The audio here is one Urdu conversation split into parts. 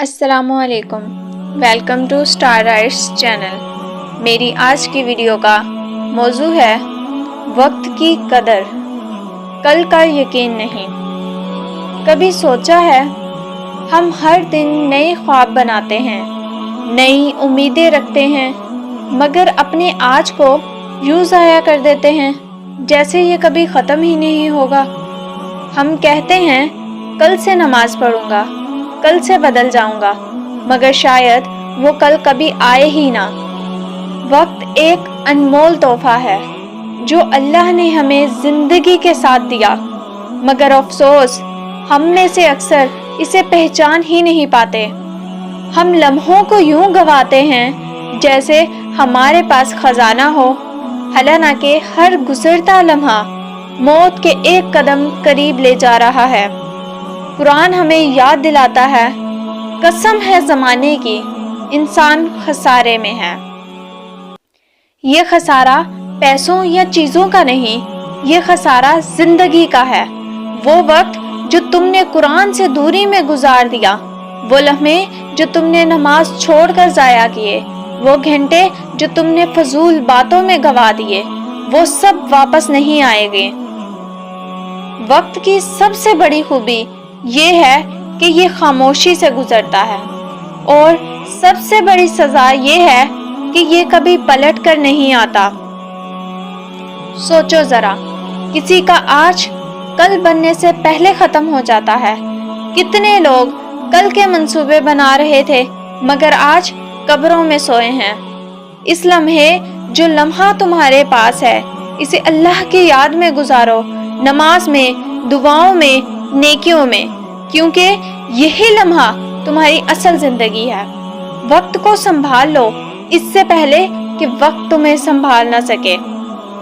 السلام علیکم، welcome to Star Rights channel. میری آج کی ویڈیو کا موضوع ہے وقت کی قدر، کل کا یقین نہیں۔ کبھی سوچا ہے ہم ہر دن نئے خواب بناتے ہیں، نئی امیدیں رکھتے ہیں، مگر اپنے آج کو یوں ضائع کر دیتے ہیں جیسے یہ کبھی ختم ہی نہیں ہوگا۔ ہم کہتے ہیں کل سے نماز پڑھوں گا، کل سے بدل جاؤں گا، مگر شاید وہ کل کبھی آئے ہی نہ۔ وقت ایک انمول تحفہ ہے جو اللہ نے ہمیں زندگی کے ساتھ دیا، مگر افسوس ہم میں سے اکثر اسے پہچان ہی نہیں پاتے۔ ہم لمحوں کو یوں گنواتے ہیں جیسے ہمارے پاس خزانہ ہو، حالانکہ ہر گزرتا لمحہ موت کے ایک قدم قریب لے جا رہا ہے۔ قرآن ہمیں یاد دلاتا ہے، قسم ہے زمانے کی، انسان خسارے میں ہے۔ یہ خسارہ پیسوں یا چیزوں کا نہیں، یہ خسارہ زندگی کا ہے۔ وہ وقت جو تم نے قرآن سے دوری میں گزار دیا، وہ لمحے جو تم نے نماز چھوڑ کر ضائع کیے، وہ گھنٹے جو تم نے فضول باتوں میں گنوا دیے، وہ سب واپس نہیں آئیں گے۔ وقت کی سب سے بڑی خوبی یہ ہے کہ یہ خاموشی سے گزرتا ہے، اور سب سے بڑی سزا یہ ہے کہ یہ کبھی پلٹ کر نہیں آتا۔ سوچو ذرا، کسی کا آج کل بننے سے پہلے ختم ہو جاتا ہے۔ کتنے لوگ کل کے منصوبے بنا رہے تھے مگر آج قبروں میں سوئے ہیں۔ اس لمحے جو لمحہ تمہارے پاس ہے، اسے اللہ کی یاد میں گزارو، نماز میں، دعاؤں میں، نیکیوں میں، کیونکہ یہی لمحہ تمہاری اصل زندگی ہے۔ وقت کو سنبھال لو اس سے پہلے کہ وقت تمہیں سنبھال نہ سکے،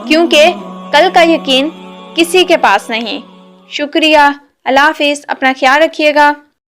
کیونکہ کل کا یقین کسی کے پاس نہیں۔ شکریہ، اللہ حافظ، اپنا خیال رکھیے گا۔